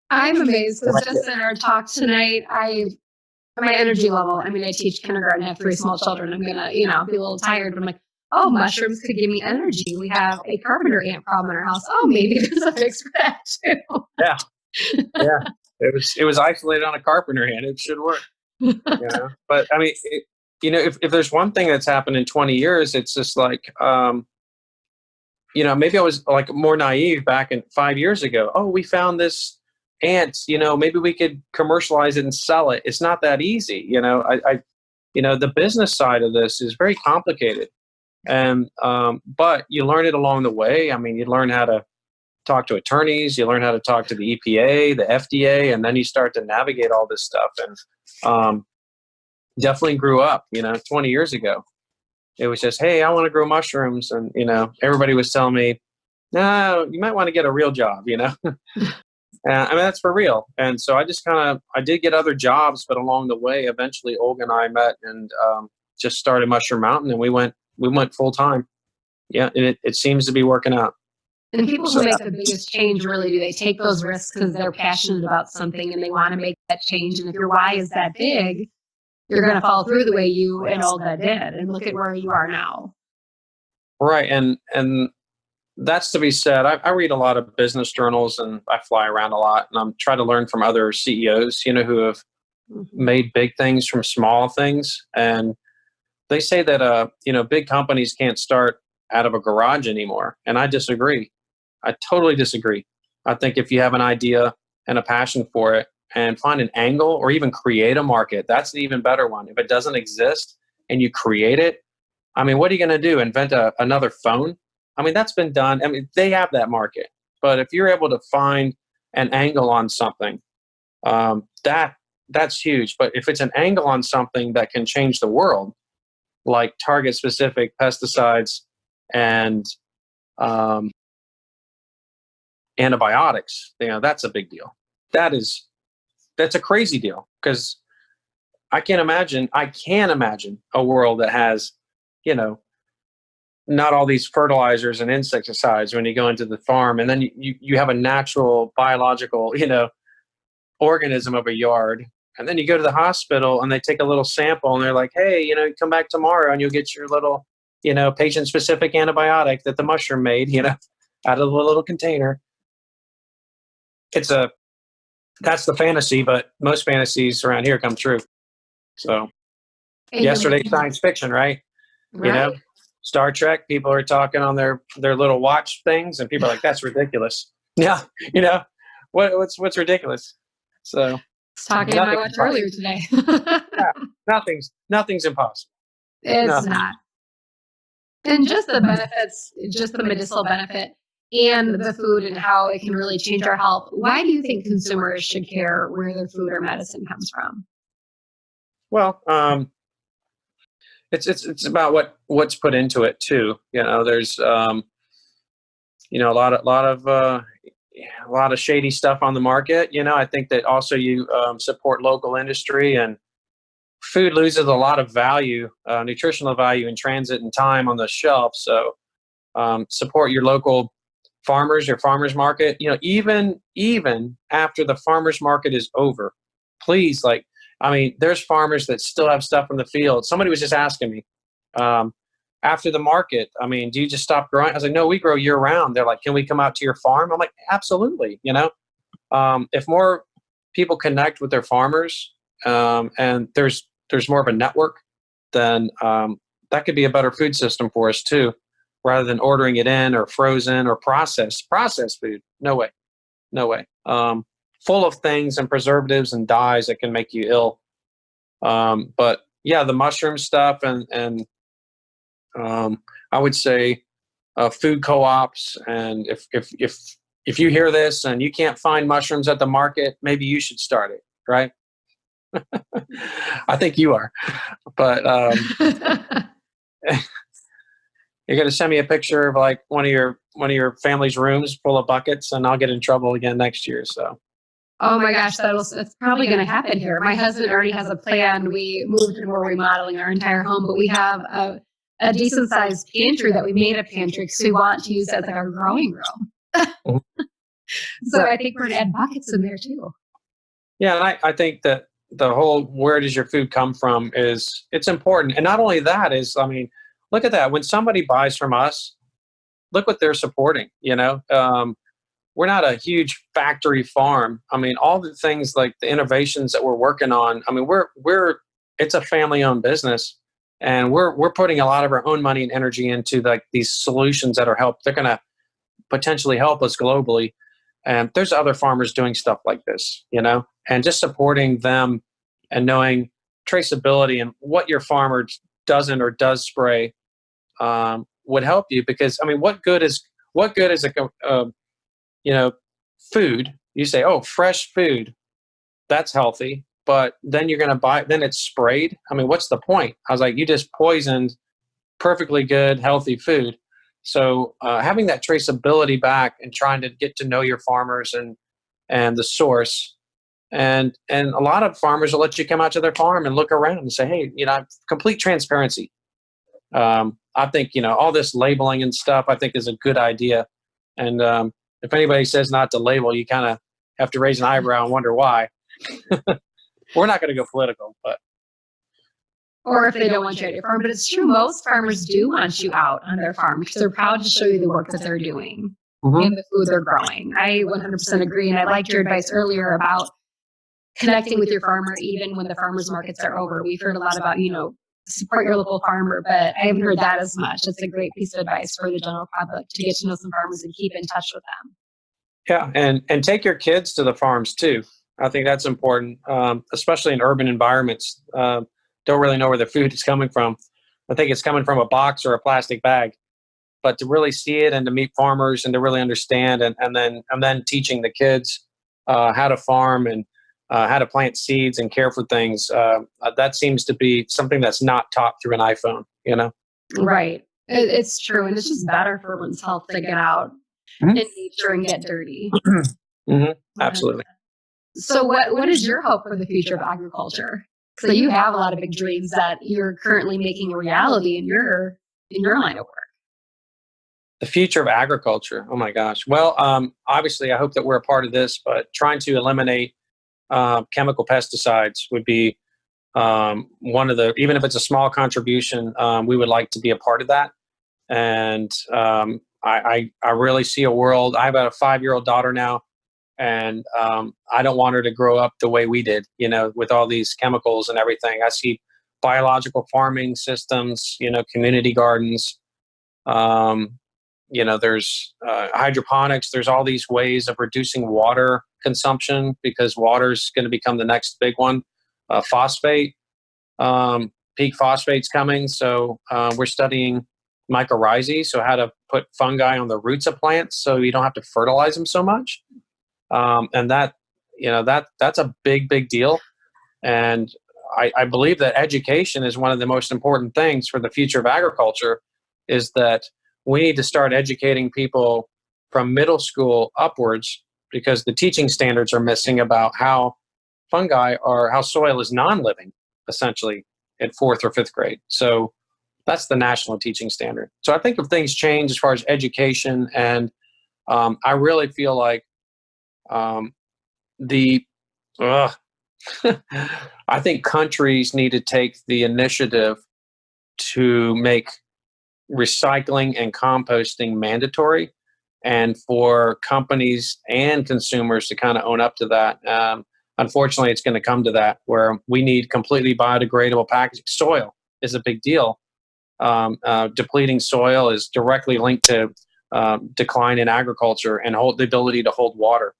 I'm amazed because just in our talk tonight, my energy level, I teach kindergarten, I have 3 small children. I'm going to, be a little tired, but I'm like, oh, mushrooms could give me energy. We have a carpenter ant problem in our house. Oh, maybe there's a fix for that too. Yeah. Yeah. It was isolated on a carpenter ant. It should work. But if there's one thing that's happened in 20 years, it's just like, maybe I was like more naive back in 5 years ago. Oh, we found this ants, maybe we could commercialize it and sell it. It's not that easy. The business side of this is very complicated. And, but you learn it along the way. You learn how to talk to attorneys, you learn how to talk to the EPA, the FDA, and then you start to navigate all this stuff. And, definitely grew up, 20 years ago. It was just, hey, I want to grow mushrooms. And, everybody was telling me, no, you might want to get a real job, that's for real. And so I just I did get other jobs, but along the way, eventually Olga and I met and just started Mushroom Mountain, and we went full time. Yeah. And it seems to be working out. And people who make the biggest change, really, do they take those risks because they're passionate about something and they want to make that change? And if your why is that big, you're going to follow through the way you and Olga did. And look at where you are now. Right. And that's to be said. I read a lot of business journals and I fly around a lot, and I'm trying to learn from other CEOs, who have made big things from small things. And they say that, big companies can't start out of a garage anymore. And I disagree. I totally disagree. I think if you have an idea and a passion for it and find an angle or even create a market, that's the even better one. If it doesn't exist and you create it, what are you going to do? Invent another phone? That's been done. They have that market. But if you're able to find an angle on something, that's huge. But if it's an angle on something that can change the world, like target specific pesticides and antibiotics, that's a big deal. That's a crazy deal, because I can imagine a world that has, not all these fertilizers and insecticides when you go into the farm, and then you have a natural biological, organism of a yard, and then you go to the hospital and they take a little sample and they're like, hey, come back tomorrow and you'll get your little, patient specific antibiotic that the mushroom made, out of a little container. That's the fantasy, but most fantasies around here come true. So yesterday's science fiction, right? Star Trek, people are talking on their little watch things, and people are like, that's ridiculous. Yeah. What's ridiculous? So talking about my watch earlier today. Nothing's impossible. It's not. And just the benefits, just the medicinal benefit and the food and how it can really change our health. Why do you think consumers should care where their food or medicine comes from? Well, it's about what's put into it too. There's a lot of shady stuff on the market. I think that also you support local industry, and food loses a lot of value, nutritional value in transit and time on the shelf. So support your local farmers, your farmers market. Even after the farmers market is over, please, I mean, there's farmers that still have stuff in the field. Somebody was just asking me after the market, I mean, do you just stop growing? I was like, no, we grow year round. They're like, can we come out to your farm? I'm like, absolutely. If more people connect with their farmers, and there's more of a network, then that could be a better food system for us too, rather than ordering it in or frozen or processed food. No way. Full of things and preservatives and dyes that can make you ill. But yeah, the mushroom stuff and I would say food co-ops. And if you hear this and you can't find mushrooms at the market, maybe you should start it, right? I think you are, but you're going to send me a picture of like one of your family's rooms full of buckets, and I'll get in trouble again next year. So. Oh my gosh, that's probably going to happen here. My husband already has a plan. We moved and we're remodeling our entire home, but we have a decent sized pantry that we made a pantry because we want to use as like our growing room. So I think we're going to add buckets in there too. Yeah, and I think that the whole where does your food come from it's important. And not only that I mean, look at that. When somebody buys from us, look what they're supporting, we're not a huge factory farm. I mean, all the things like the innovations that we're working on, I mean, it's a family-owned business, and we're putting a lot of our own money and energy into like these solutions that they're going to potentially help us globally. And there's other farmers doing stuff like this, and just supporting them and knowing traceability and what your farmer doesn't or does spray would help you. Because I mean, what good is food? You say, oh, fresh food, that's healthy, but then you're going to buy, then it's sprayed. I mean, what's the point? I was like, you just poisoned perfectly good, healthy food. So having that traceability back and trying to get to know your farmers and the source, and a lot of farmers will let you come out to their farm and look around and say, hey, complete transparency. I think, all this labeling and stuff, I think is a good idea. And if anybody says not to label, you kind of have to raise an eyebrow and wonder why. We're not going to go political, but. Or if they don't want you at your farm. But it's true, most farmers do want you out on their farm because they're proud to show you the work that they're doing and the food they're growing. I 100% agree. And I liked your advice earlier about connecting with your farmer even when the farmers markets are over. We've heard a lot about, support your local farmer, but I haven't heard that as much. It's a great piece of advice for the general public to get to know some farmers and keep in touch with them. Yeah, and take your kids to the farms too. I think that's important, especially in urban environments. Don't really know where the food is coming from. I think it's coming from a box or a plastic bag. But to really see it and to meet farmers and to really understand, and then teaching the kids how to farm and how to plant seeds and care for things, that seems to be something that's not taught through an iPhone, Right. It's true. And it's just better for one's health to get out in nature and get dirty. Absolutely. So what is your hope for the future of agriculture? So you have a lot of big dreams that you're currently making a reality in your line of work. The future of agriculture. Oh my gosh. Well, obviously I hope that we're a part of this, but trying to eliminate chemical pesticides would be one of the, even if it's a small contribution, we would like to be a part of that. And I really see a world. I have a 5-year-old daughter now, and I don't want her to grow up the way we did, with all these chemicals and everything. I see biological farming systems, community gardens. There's hydroponics. There's all these ways of reducing water consumption because water's going to become the next big one. Phosphate, peak phosphate's coming. So we're studying mycorrhizae, so how to put fungi on the roots of plants so you don't have to fertilize them so much. And that's a big deal. And I believe that education is one of the most important things for the future of agriculture, is that we need to start educating people from middle school upwards, because the teaching standards are missing about how fungi or how soil is non-living, essentially, in 4th or 5th grade. So that's the national teaching standard. So I think if things change as far as education, and I really feel like I think countries need to take the initiative to make recycling and composting mandatory, and for companies and consumers to kind of own up to that. Unfortunately, it's going to come to that where we need completely biodegradable packaging. Soil is a big deal. Depleting soil is directly linked to decline in agriculture and the ability to hold water.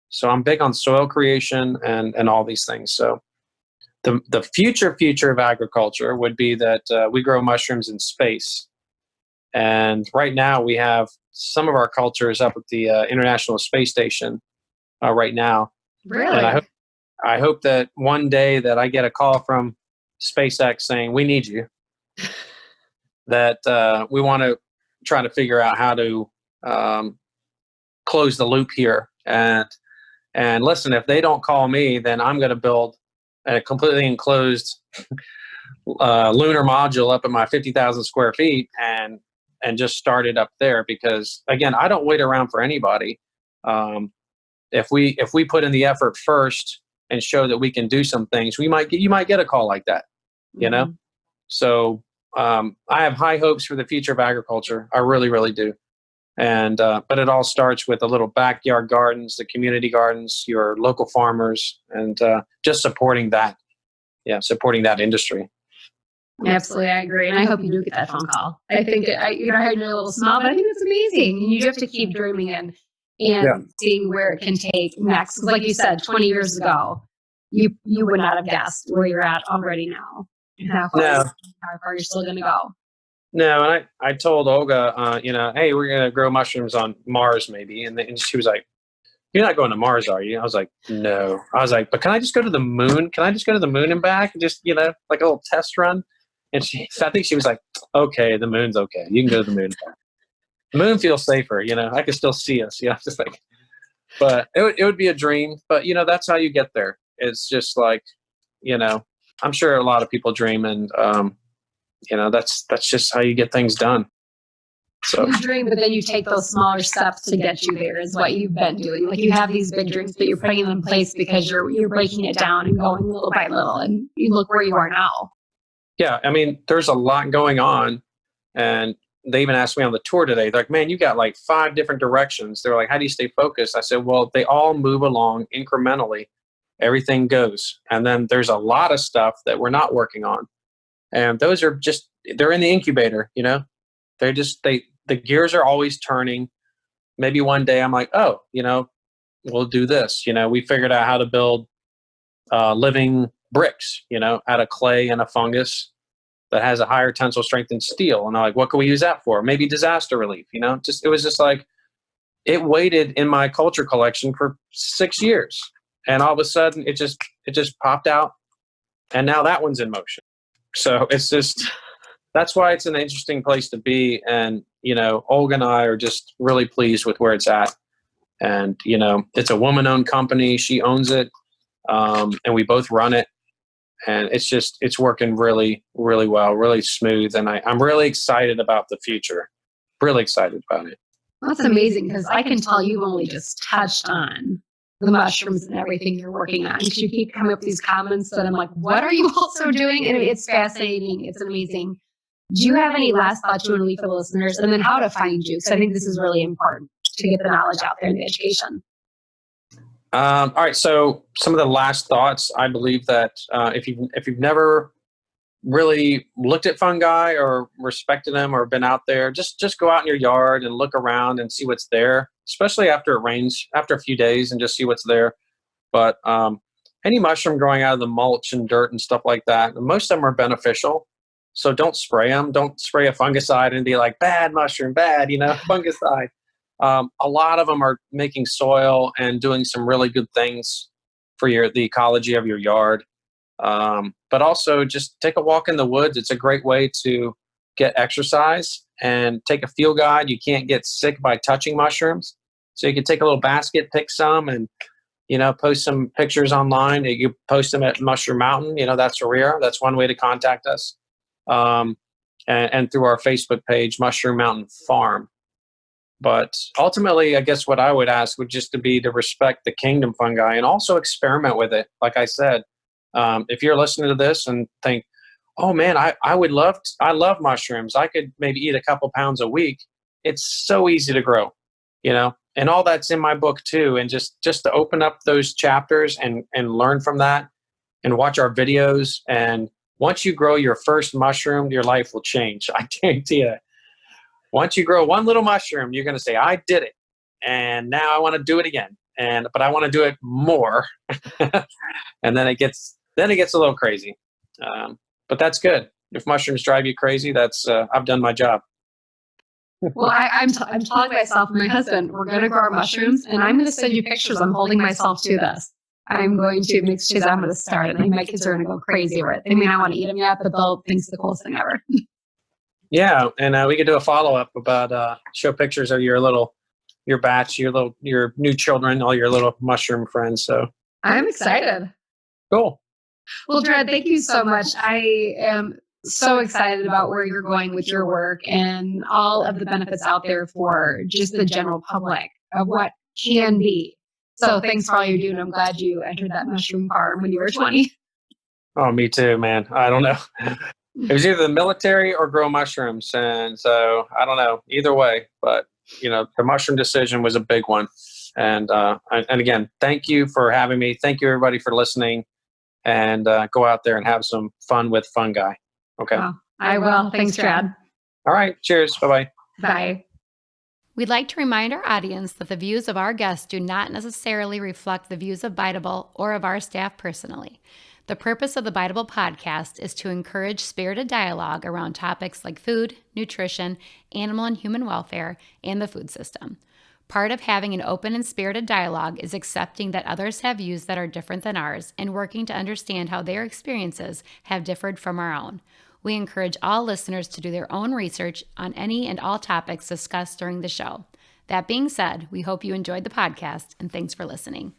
So I'm big on soil creation and all these things. So the future of agriculture would be that we grow mushrooms in space. And right now we have some of our cultures up at the International Space Station right now. Really? And I hope that one day that I get a call from SpaceX saying, we need you, that we want to try to figure out how to close the loop here. And listen, if they don't call me, then I'm going to build a completely enclosed lunar module up at my 50,000 square feet and just start it up there. Because again, I don't wait around for anybody. If we put in the effort first and show that we can do some things, you might get a call like that, you know? So I have high hopes for the future of agriculture. I really, really do. And but it all starts with the little backyard gardens, the community gardens, your local farmers, and just supporting that. Yeah, supporting that industry. Absolutely, I agree, and I hope you do get that phone call. I think I heard your little smile, but I think it's amazing. And you do have to keep dreaming and seeing where it can take next. Because, like you said, 20 years ago, you would not have guessed where you're at already now. How far you're still going to go. No, and I told Olga, hey, we're going to grow mushrooms on Mars maybe. And she was like, you're not going to Mars, are you? I was like, no. I was like, but can I just go to the moon? Can I just go to the moon and back and just, like a little test run? And I think she was like, okay, the moon's okay. You can go to the moon and back. The moon feels safer, I can still see us. Just like, but it would be a dream. But, that's how you get there. It's just like, I'm sure a lot of people dream, and, that's just how you get things done. So you dream, but then you take those smaller steps to get you there is what you've been doing. Like you have these big dreams, but you're putting them in place because you're breaking it down and going little by little, and you look where you are now. Yeah, I mean, there's a lot going on, and they even asked me on the tour today. They're like, man, you got like 5 different directions. They're like, how do you stay focused? I said, well, they all move along incrementally. Everything goes. And then there's a lot of stuff that we're not working on. And those are just, they're in the incubator, They're just, the gears are always turning. Maybe one day I'm like, oh, we'll do this. We figured out how to build living bricks, out of clay and a fungus that has a higher tensile strength than steel. And I'm like, what can we use that for? Maybe disaster relief, it was just like, it waited in my culture collection for 6 years. And all of a sudden it just popped out. And now that one's in motion. So it's just, that's why it's an interesting place to be. And, Olga and I are just really pleased with where it's at. And, it's a woman-owned company. She owns it. And we both run it. And it's working really, really well, really smooth. And I'm really excited about the future. Really excited about it. That's amazing, because I can tell you've only just touched on the mushrooms and everything you're working on. You keep coming up with these comments that I'm like, what are you also doing? And it's fascinating. It's amazing. Do you have any last thoughts you want to leave for the listeners? And then how to find you? Because I think this is really important to get the knowledge out there in the education. All right. So some of the last thoughts, I believe that if you've never really looked at fungi or respected them or been out there, just go out in your yard and look around and see what's there, especially after it rains, after a few days, and just see what's there. But any mushroom growing out of the mulch and dirt and stuff like that, most of them are beneficial. So don't spray them. Don't spray a fungicide and be like, bad mushroom, bad, fungicide. A lot of them are making soil and doing some really good things for the ecology of your yard. But also just take a walk in the woods. It's a great way to get exercise and take a field guide. You can't get sick by touching mushrooms. So you can take a little basket, pick some, and, post some pictures online. You post them at Mushroom Mountain. That's rare. That's one way to contact us. And through our Facebook page, Mushroom Mountain Farm. But ultimately, I would ask would just to respect the kingdom fungi and also experiment with it. Like I said, If you're listening to this and think, oh man, I love mushrooms. I could maybe eat a couple pounds a week. It's so easy to grow, and all that's in my book too. And just to open up those chapters and learn from that and watch our videos. And once you grow your first mushroom, your life will change. I guarantee you. Once you grow one little mushroom, you're going to say, I did it. And now I want to do it again. But I want to do it more. And then it gets a little crazy. But that's good. If mushrooms drive you crazy, that's I've done my job. Well, I'm telling myself and my husband, we're going to grow our mushrooms, and I'm going to send you pictures. I'm holding myself to this. I'm going to make sure that I'm going to start it. And my kids are going to go crazy with it. They may not want to eat them yet, but they'll think it's the coolest thing ever. Yeah, and we could do a follow-up about show pictures of your batch, your new children, all your little mushroom friends. So I'm excited. Cool. Well, Tradd, thank you so much. I am so excited about where you're going with your work and all of the benefits out there for just the general public of what can be. So thanks for all you do, and I'm glad you entered that mushroom farm when you were 20. Oh, me too, man. I don't know. It was either the military or grow mushrooms. And so I don't know either way, but the mushroom decision was a big one. And again, thank you for having me. Thank you everybody for listening, and go out there and have some fun with fungi. Okay. Oh, I will. Thanks, Tradd. All right. Cheers. Bye-bye. Bye. We'd like to remind our audience that the views of our guests do not necessarily reflect the views of Bytable or of our staff personally. The purpose of the Bytable Podcast is to encourage spirited dialogue around topics like food, nutrition, animal and human welfare, and the food system. Part of having an open and spirited dialogue is accepting that others have views that are different than ours and working to understand how their experiences have differed from our own. We encourage all listeners to do their own research on any and all topics discussed during the show. That being said, we hope you enjoyed the podcast, and thanks for listening.